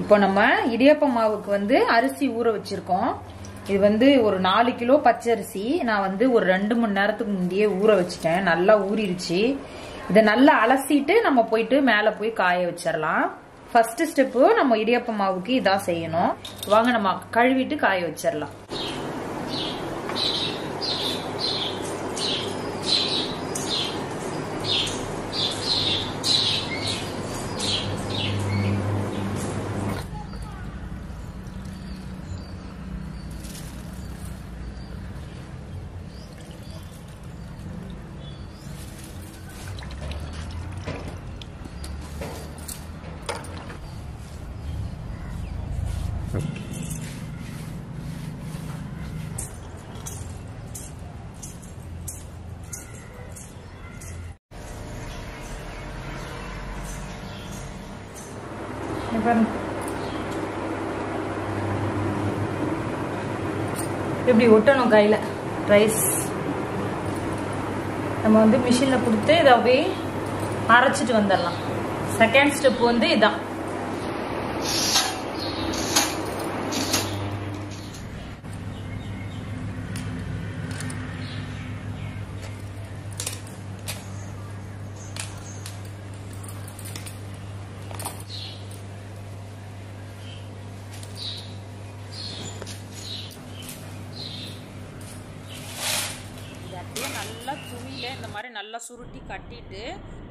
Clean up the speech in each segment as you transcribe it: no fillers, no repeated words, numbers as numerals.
இப்போ நம்ம இடியாப்ப மாவுக்கு வந்து அரிசி ஊற வச்சிருக்கோம். இது வந்து ஒரு 4 கிலோ பச்சரிசி. நான் வந்து ஒரு 2 மணி நேரத்துக்கு முந்தையே ஊற வச்சிட்டேன். நல்லா ஊறிடுச்சு. இதை நல்லா அலசிட்டு நம்ம போயிட்டு மேலே போய் காய வச்சிடலாம். ஃபர்ஸ்ட் ஸ்டெப்பு நம்ம இடியாப்ப மாவுக்கு இதான் செய்யணும். வாங்க நம்ம கழுவிட்டு காய வச்சிடலாம். இப்படி ஒட்டணும் கையில. ரைஸ் நம்ம வந்து மிஷின்ல கொடுத்து இதை அப்படியே அரைச்சிட்டு வந்துடலாம். செகண்ட் ஸ்டெப் வந்து இதான். நல்லா துணியில இந்த மாதிரி நல்லா சுருட்டி கட்டிட்டு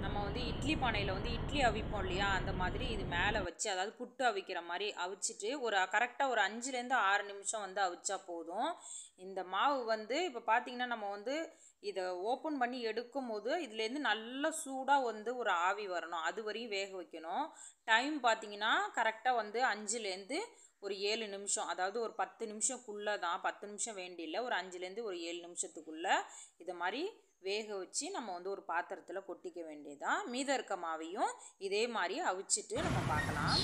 நம்ம வந்து இட்லி பானையில் வந்து இட்லி அவிப்போம் இல்லையா, அந்த மாதிரி இது மேலே வச்சு, அதாவது புட்டு அவிக்கிற மாதிரி அவிச்சிட்டு ஒரு கரெக்டாக ஒரு 5லேருந்து 6 நிமிஷம் வந்து அவிச்சா போதும். இந்த மாவு வந்து இப்போ பார்த்தீங்கன்னா நம்ம வந்து இதை ஓப்பன் பண்ணி எடுக்கும் போது இதுலேருந்து நல்லா சூடாக வந்து ஒரு ஆவி வரணும். அது வரையும் வேக வைக்கணும். டைம் பார்த்தீங்கன்னா கரெக்டாக வந்து 5லேருந்து ஒரு 7 நிமிஷம், அதாவது ஒரு 10 நிமிஷம்குள்ளே தான். 10 நிமிஷம் வேண்டியில்லை, ஒரு 5லேருந்து ஒரு 7 நிமிஷத்துக்குள்ளே இதை மாதிரி வேக வச்சு நம்ம வந்து ஒரு பாத்திரத்தில் கொட்டிக்க வேண்டியதான். மீதம் இருக்க மாவையும் இதே மாதிரி அவிச்சிட்டு நம்ம பார்க்கலாம்.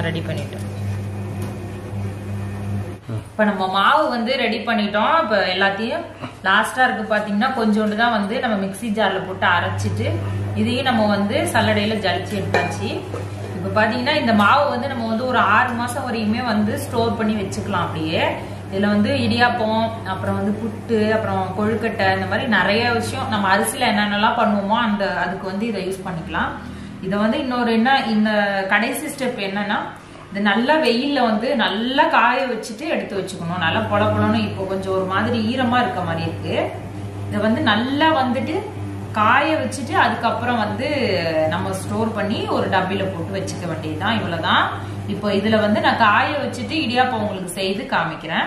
ரெடி பண்ணிட்டோம். இப்போ நம்ம மாவு வந்து ரெடி பண்ணிட்டோம். இப்போ எல்லாத்தையும் லாஸ்டா இருக்கு பாத்தீங்கன்னா கொஞ்சோண்டு தான் வந்து நம்ம மிக்ஸி ஜார்ல போட்டு அரைச்சிட்டு இதையும் நம்ம வந்து சல்லடையில ஜலிச்சு எடுத்தாச்சு. இப்போ பாத்தீங்கன்னா இந்த மாவு வந்து நம்ம வந்து ஒரு 6 மாசம் வரையுமே வந்து ஸ்டோர் பண்ணி வச்சுக்கலாம். அப்படியே இதுல வந்து இடியாப்பம், அப்புறம் வந்து புட்டு, அப்புறம் கொழுக்கட்டை, இந்த மாதிரி நிறைய விஷயம் நம்ம அரிசியில என்னென்னலாம் பண்ணுவோமோ அதுக்கு வந்து இதை யூஸ் பண்ணிக்கலாம். இதை வந்து இன்னொரு என்ன, இந்த கடைசி ஸ்டெப் என்னன்னா, இது நல்லா வெயில்ல வந்து நல்லா காய வச்சுட்டு எடுத்து வச்சுக்கணும். நல்லா பொல பொலன்னு இப்போ கொஞ்சம் ஒரு மாதிரி ஈரமா இருக்க மாதிரி இருக்கு. இதை வந்து நல்லா வந்துட்டு காய வச்சுட்டு அதுக்கப்புறம் வந்து நம்ம ஸ்டோர் பண்ணி ஒரு டப்பில போட்டு வச்சுக்க வேண்டியதுதான். இவ்வளவுதான். இப்போ இதுல வந்து நான் காய வச்சுட்டு இடியாப்பம் உங்களுக்கு செய்து காமிக்கிறேன்.